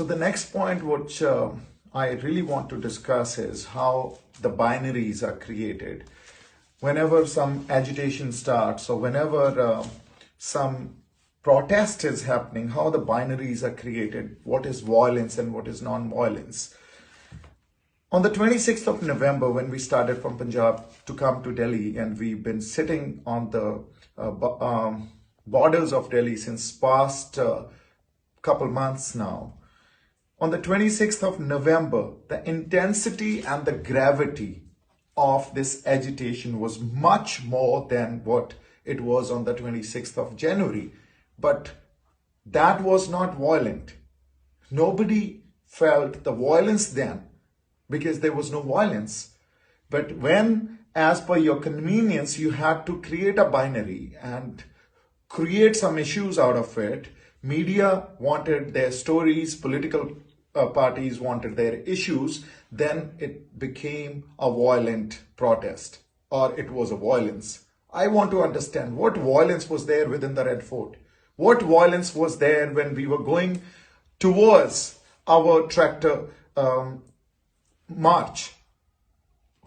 So the next point which I really want to discuss is how the binaries are created. Whenever some agitation starts or whenever some protest is happening, how the binaries are created, what is violence and what is non-violence. On the 26th of November, when we started from Punjab to come to Delhi, and we've been sitting on the borders of Delhi since past couple months now. On the 26th of November, the intensity and the gravity of this agitation was much more than what it was on the 26th of January. But that was not violent. Nobody felt the violence then because there was no violence. But when, as per your convenience, you had to create a binary and create some issues out of it, media wanted their stories, political parties wanted their issues, then it became a violent protest, or it was a violence. I want to understand what violence was there within the Red Fort. What violence was there when we were going towards our tractor march?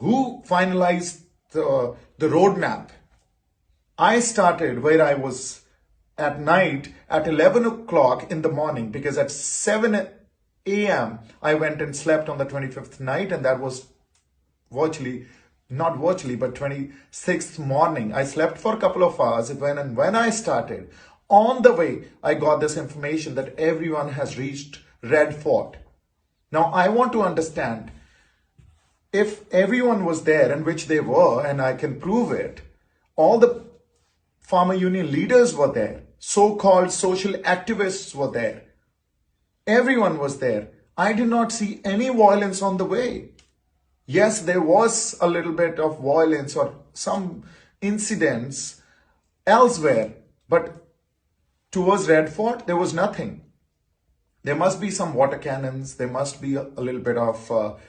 Who finalized the roadmap? I started where I was at night at 11 o'clock in the morning, because at 7 a.m. I went and slept on the 25th night, and that was not virtually, but 26th morning. I slept for a couple of hours when I started. On the way, I got this information that everyone has reached Red Fort. Now, I want to understand if everyone was there, and which they were, and I can prove it, all the farmer union leaders were there, so-called social activists were there. Everyone was there. I did not see any violence on the way. Yes, there was a little bit of violence or some incidents elsewhere, but towards Red Fort, there was nothing. There must be some water cannons. There must be a little bit of,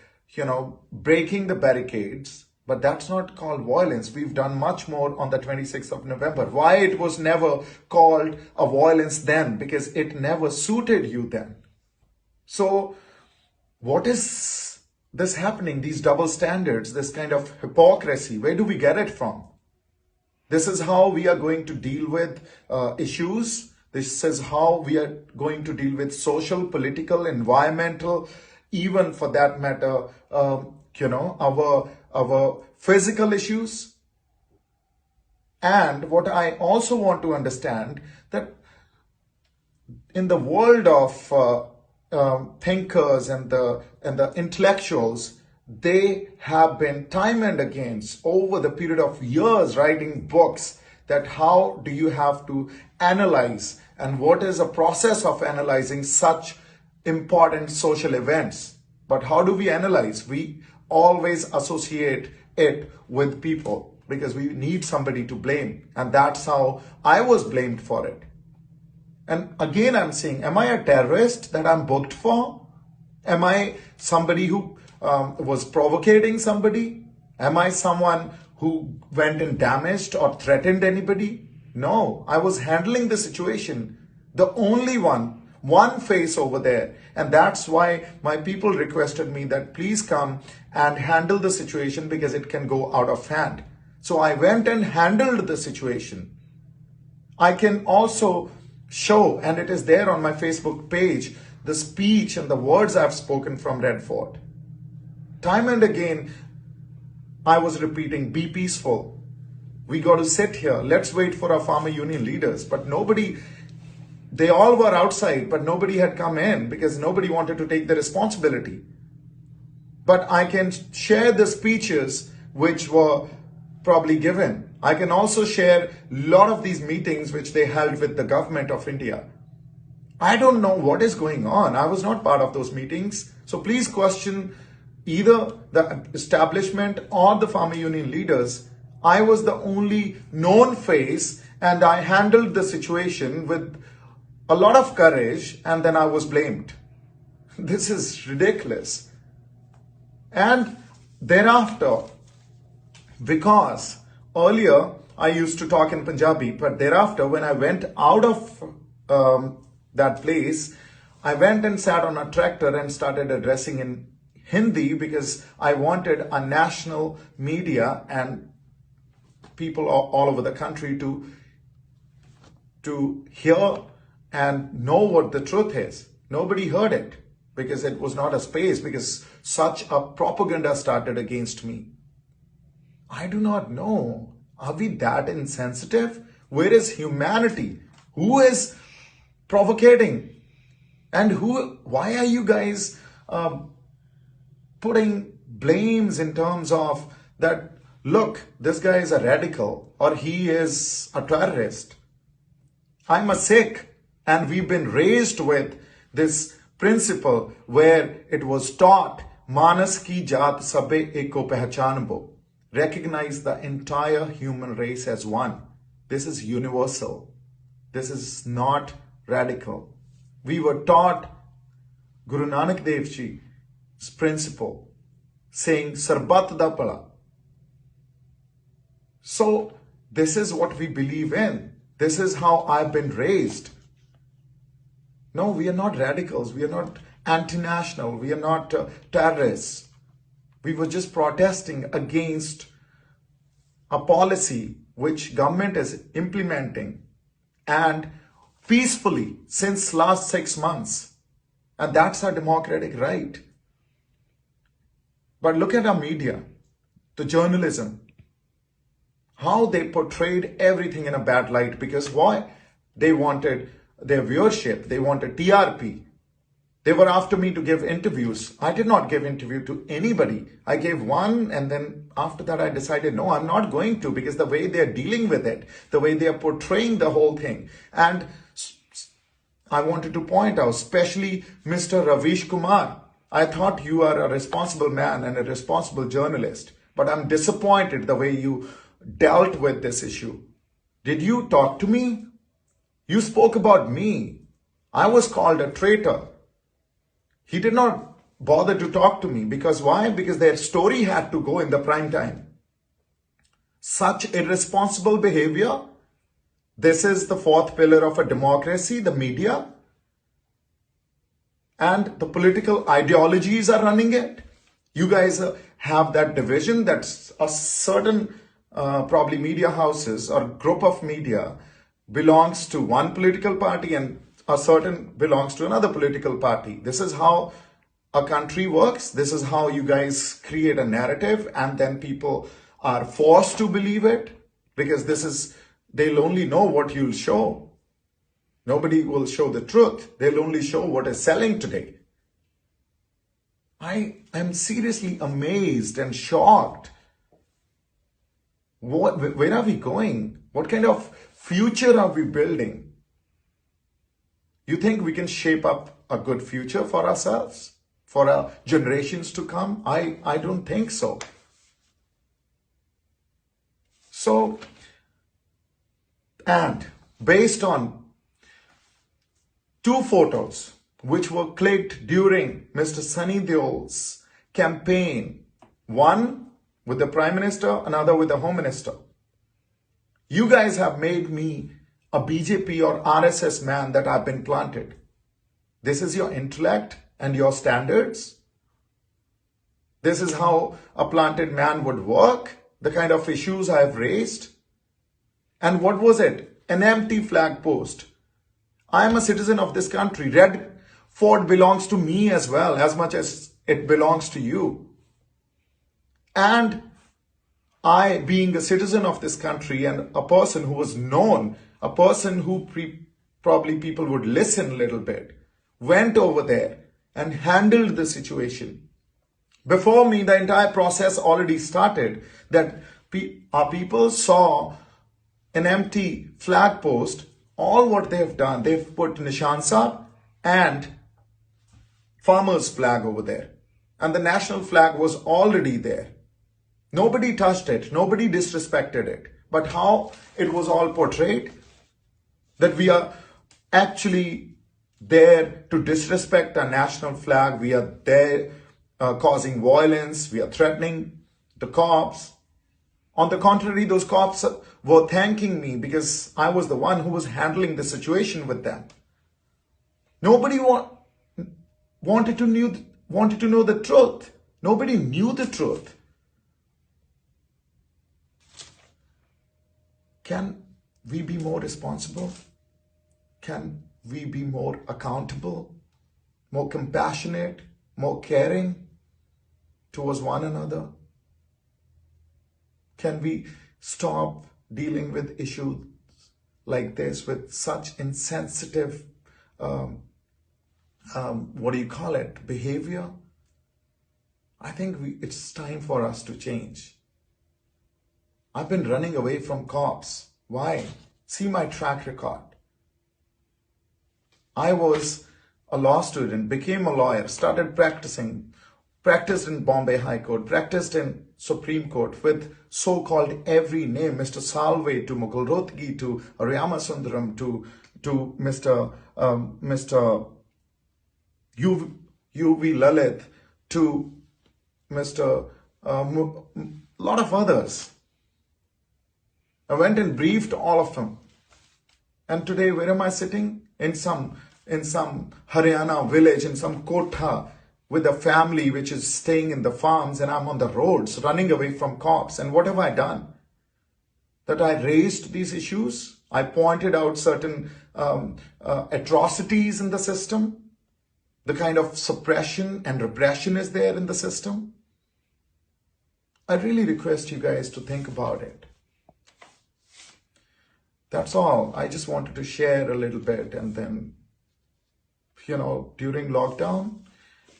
breaking the barricades. But that's not called violence. We've done much more on the 26th of November. Why it was never called a violence then? Because it never suited you then. So what is this happening? These double standards, this kind of hypocrisy, where do we get it from? This is how we are going to deal with issues. This is how we are going to deal with social, political, environmental, even for that matter, our physical issues. And what I also want to understand, that in the world of thinkers and the intellectuals, they have been time and again over the period of years writing books that how do you have to analyze and what is the process of analyzing such important social events. But how do we analyze? We always associate it with people because we need somebody to blame, and that's how I was blamed for it. And again, I'm saying, am I a terrorist that I'm booked for? Am I somebody who was provocating somebody? Am I someone who went and damaged or threatened anybody? No, I was handling the situation. The only one face over there. And that's why my people requested me that please come and handle the situation because it can go out of hand. So I went and handled the situation. I can also show, and it is there on my Facebook page, the speech and the words I've spoken from Red Fort. Time and again, I was repeating, be peaceful. We got to sit here. Let's wait for our farmer union leaders. But nobody, they all were outside, but nobody had come in because nobody wanted to take the responsibility. But I can share the speeches which were probably given. I can also share a lot of these meetings which they held with the government of India. I don't know what is going on. I was not part of those meetings. So please question either the establishment or the farmer union leaders. I was the only known face and I handled the situation with a lot of courage, and then I was blamed. This is ridiculous. And thereafter, because earlier I used to talk in Punjabi, but thereafter when I went out of that place, I went and sat on a tractor and started addressing in Hindi because I wanted a national media and people all over the country to hear and know what the truth is. Nobody heard it because it was not a space, because such a propaganda started against me. I do not know. Are we that insensitive? Where is humanity? Who is provocating? And why are you guys putting blames in terms of that, look, this guy is a radical or he is a terrorist? I'm a Sikh and we've been raised with this principle where it was taught, Manas ki jaat sabe eko pehchanbo. Recognize the entire human race as one. This is universal. This is not radical. We were taught Guru Nanak Dev Ji's principle, saying Sarbat da Pala. So this is what we believe in. This is how I've been raised. No, we are not radicals. We are not anti-national. We are not terrorists. We were just protesting against a policy which government is implementing and peacefully since last 6 months. And that's our democratic right. But look at our media, the journalism, how they portrayed everything in a bad light. Because why? They wanted their viewership. They wanted TRP. They were after me to give interviews. I did not give interview to anybody. I gave one, and then after that I decided, no, I'm not going to, because the way they're dealing with it, the way they are portraying the whole thing. And I wanted to point out, especially Mr. Ravish Kumar. I thought you are a responsible man and a responsible journalist, but I'm disappointed the way you dealt with this issue. Did you talk to me? You spoke about me. I was called a traitor. He did not bother to talk to me. Because why? Because their story had to go in the prime time. Such irresponsible behavior. This is the fourth pillar of a democracy, the media. And the political ideologies are running it. You guys have that division, that's a certain probably media houses or group of media belongs to one political party and a certain belongs to another political party. This is how a country works. This is how you guys create a narrative, and then people are forced to believe it, because they'll only know what you'll show. Nobody will show the truth. They'll only show what is selling today. I am seriously amazed and shocked. Where are we going? What kind of future are we building? You think we can shape up a good future for ourselves, for our generations to come? I don't think so. So, and based on 2 photos which were clicked during Mr. Sunny Deol's campaign, one with the Prime Minister, another with the Home Minister, you guys have made me a BJP or RSS man that I've been planted. This is your intellect and your standards. This is how a planted man would work, the kind of issues I've raised. And what was it? An empty flag post. I am a citizen of this country. Red Fort belongs to me as well, as much as it belongs to you. And I, being a citizen of this country and a person who was known, a person who probably people would listen a little bit, went over there and handled the situation. Before me, the entire process already started, that our people saw an empty flag post. All what they've done, they've put Nishan Sahib and farmer's flag over there. And the national flag was already there. Nobody touched it. Nobody disrespected it. But how it was all portrayed, that we are actually there to disrespect our national flag. We are there causing violence. We are threatening the cops. On the contrary, those cops were thanking me because I was the one who was handling the situation with them. Nobody wanted to know the truth. Nobody knew the truth. Can we be more responsible? Can we be more accountable, more compassionate, more caring towards one another? Can we stop dealing with issues like this with such insensitive, behavior? I think it's time for us to change. I've been running away from cops. Why? See my track record. I was a law student, became a lawyer, started practicing, practiced in Bombay High Court, practiced in Supreme Court with so-called every name, Mr. Salve to Mukul Rohtgi to Aryama Sundaram to Mr. U.V. Lalit to Mr. Lot of others. I went and briefed all of them. And today, where am I sitting? In some Haryana village, in some kotha, with a family which is staying in the farms, and I'm on the roads running away from cops. And what have I done? That I raised these issues. I pointed out certain atrocities in the system, the kind of suppression and repression is there in the system. I really request you guys to think about it. That's all. I just wanted to share a little bit. And then, during lockdown,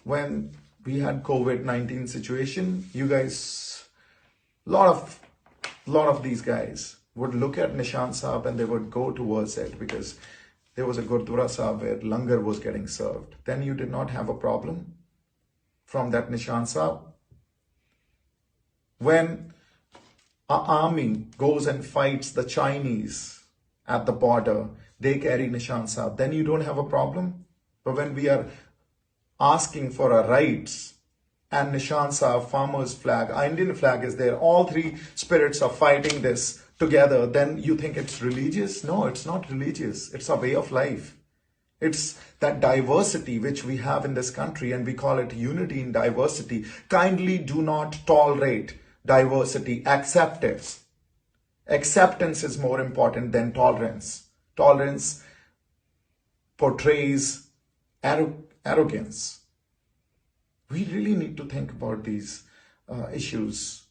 when we had COVID-19 situation, you guys, lot of these guys would look at Nishan Sahib and they would go towards it because there was a Gurdwara Sahib where langar was getting served. Then you did not have a problem from that Nishan Sahib. When our army goes and fights the Chinese at the border, they carry Nishan Sahib, then you don't have a problem. But when we are asking for our rights and Nishan Sahib, farmer's flag, our Indian flag is there, all three spirits are fighting this together, then you think it's religious? No, it's not religious. It's a way of life. It's that diversity which we have in this country, and we call it unity in diversity. Kindly do not tolerate diversity. Accept it. Acceptance is more important than tolerance. Tolerance portrays arrogance. We really need to think about these issues.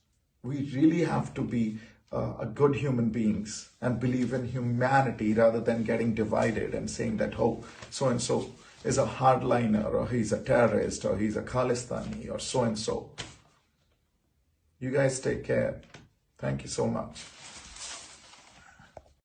We really have to be a good human beings and believe in humanity rather than getting divided and saying that, oh, so-and-so is a hardliner, or he's a terrorist, or he's a Khalistani, or so-and-so. You guys take care. Thank you so much.